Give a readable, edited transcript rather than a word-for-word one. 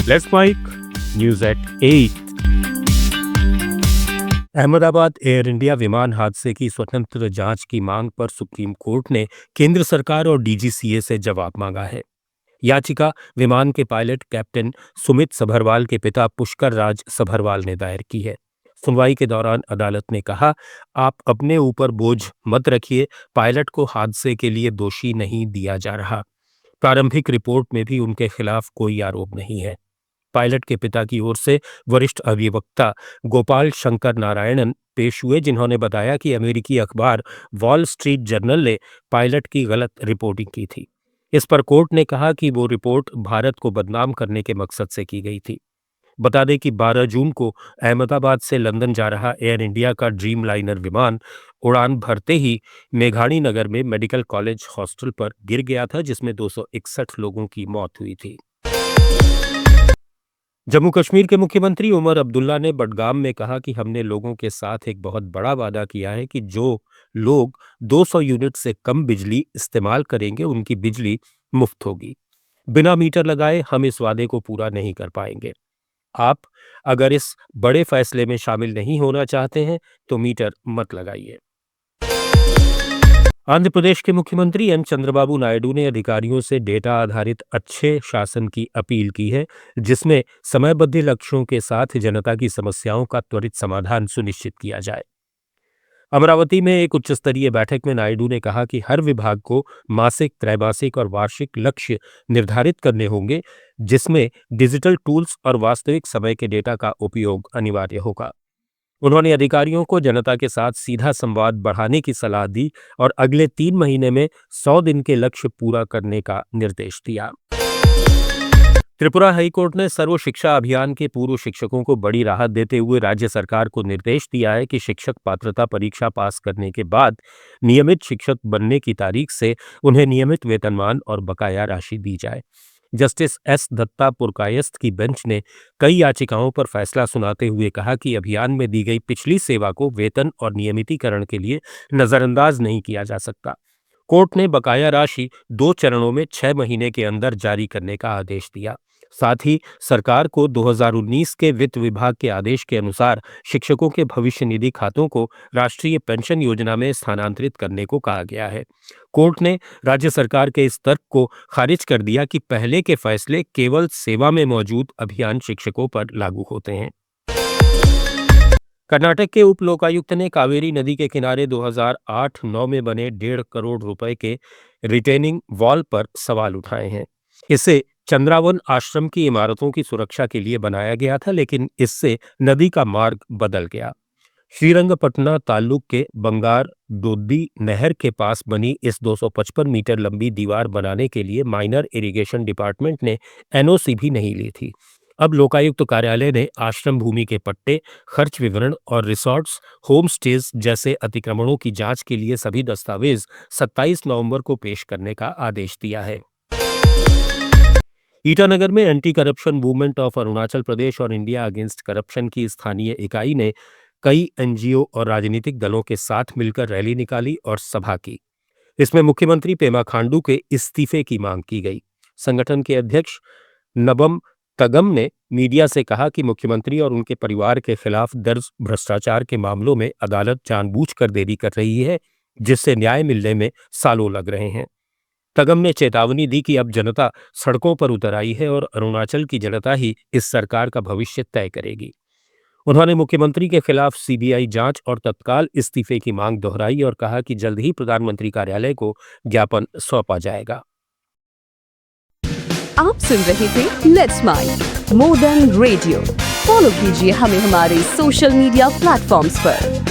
Let's mic news at 8। Ahmedabad Air India विमान हादसे की स्वतंत्र जांच की मांग पर सुप्रीम कोर्ट ने केंद्र सरकार और डीजीसीए से जवाब मांगा है। याचिका विमान के पायलट कैप्टन सुमित सभरवाल के पिता पुष्कर राज सभरवाल ने दायर की है। सुनवाई के दौरान अदालत ने कहा, आप अपने ऊपर बोझ मत रखिए, पायलट को हादसे के लिए दोषी नहीं दिया जा रहा। प्रारंभिक रिपोर्ट में भी उनके खिलाफ कोई आरोप नहीं है। पायलट के पिता की ओर से वरिष्ठ अधिवक्ता गोपाल शंकर नारायणन पेश हुए, जिन्होंने बताया कि अमेरिकी अखबार वॉल स्ट्रीट जर्नल ने पायलट की गलत रिपोर्टिंग की थी। इस पर कोर्ट ने कहा कि वो रिपोर्ट भारत को बदनाम करने के मकसद से की गई थी। बता दें कि 12 जून को अहमदाबाद से लंदन जा रहा एयर इंडिया का ड्रीम लाइनर विमान उड़ान भरते ही मेघाणी नगर में मेडिकल कॉलेज हॉस्टल पर गिर गया था, जिसमें 261 लोगों की मौत हुई थी। जम्मू कश्मीर के मुख्यमंत्री उमर अब्दुल्ला ने बडगाम में कहा कि हमने लोगों के साथ एक बहुत बड़ा वादा किया है कि जो लोग 200 यूनिट से कम बिजली इस्तेमाल करेंगे उनकी बिजली मुफ्त होगी। बिना मीटर लगाए हम इस वादे को पूरा नहीं कर पाएंगे। आप अगर इस बड़े फैसले में शामिल नहीं होना चाहते हैं तो मीटर मत लगाइए। आंध्र प्रदेश के मुख्यमंत्री एन चंद्रबाबू नायडू ने अधिकारियों से डेटा आधारित अच्छे शासन की अपील की है, जिसमें समयबद्ध लक्ष्यों के साथ जनता की समस्याओं का त्वरित समाधान सुनिश्चित किया जाए। अमरावती में एक उच्च स्तरीय बैठक में नायडू ने कहा कि हर विभाग को मासिक, त्रैमासिक और वार्षिक लक्ष्य निर्धारित करने होंगे, जिसमें डिजिटल टूल्स और वास्तविक समय के डेटा का उपयोग अनिवार्य होगा। उन्होंने अधिकारियों को जनता के साथ सीधा संवाद बढ़ाने की सलाह दी और अगले 3 महीने में 100 दिन के लक्ष्य पूरा करने का निर्देश दिया। त्रिपुरा हाईकोर्ट ने सर्व शिक्षा अभियान के पूर्व शिक्षकों को बड़ी राहत देते हुए राज्य सरकार को निर्देश दिया है कि शिक्षक पात्रता परीक्षा पास करने के बाद नियमित शिक्षक बनने की तारीख से उन्हें नियमित वेतनमान और बकाया राशि दी जाए। जस्टिस एस दत्ता पुरकायस्थ की बेंच ने कई याचिकाओं पर फैसला सुनाते हुए कहा कि अभियान में दी गई पिछली सेवा को वेतन और नियमितीकरण के लिए नजरअंदाज नहीं किया जा सकता। कोर्ट ने बकाया राशि 2 चरणों में 6 महीने के अंदर जारी करने का आदेश दिया। साथ ही सरकार को 2019 के वित्त विभाग के आदेश के अनुसार शिक्षकों के भविष्य निधि खातों को राष्ट्रीय पेंशन योजना में स्थानांतरित करने को कहा गया है। कोर्ट ने राज्य सरकार के इस तर्क को खारिज कर दिया कि पहले के फैसले केवल सेवा में मौजूद अभियान शिक्षकों पर लागू होते हैं। कर्नाटक के उप लोकायुक्त ने कावेरी नदी के किनारे 2008-9 में बने 1.5 करोड़ रुपए के रिटेनिंग वॉल पर सवाल उठाए हैं। इसे चंद्रावन आश्रम की इमारतों की सुरक्षा के लिए बनाया गया था, लेकिन इससे नदी का मार्ग बदल गया। श्रीरंगपटना ताल्लुक के बंगार डोद्दी नहर के पास बनी इस 255 मीटर लंबी दीवार बनाने के लिए माइनर इरिगेशन डिपार्टमेंट ने एनओसी भी नहीं ली थी। अब लोकायुक्त कार्यालय ने आश्रम भूमि के पट्टे, खर्च विवरण और रिसॉर्ट्स, होम स्टेज जैसे अतिक्रमणों की जांच के लिए सभी दस्तावेज 27 नवंबर को पेश करने का आदेश दिया है। ईटानगर में anti corruption movement of Arunachal Pradesh और इंडिया अगेंस्ट करप्शन की स्थानीय इकाई ने कई एनजीओ और राजनीतिक दलों के साथ मिलकर रैली निकाली और सभा की। इसमें मुख्यमंत्री पेमा खांडू के इस्तीफे की मांग की गई। संगठन के अध्यक्ष नबम तगम ने मीडिया से कहा कि मुख्यमंत्री और उनके परिवार के खिलाफ दर्ज भ्रष्टाचार के मामलों में अदालत जानबूझकर देरी कर रही है, जिससे न्याय मिलने में सालों लग रहे हैं। तगम ने चेतावनी दी कि अब जनता सड़कों पर उतर आई है और अरुणाचल की जनता ही इस सरकार का भविष्य तय करेगी। उन्होंने मुख्यमंत्री के खिलाफ सीबीआई जांच और तत्काल इस्तीफे की मांग दोहराई और कहा कि जल्द ही प्रधानमंत्री कार्यालय को ज्ञापन सौंपा जाएगा। आप सुन रहे थे let's mic more than radio. Follow कीजिए हमें हमारे सोशल मीडिया प्लेटफॉर्म्स पर।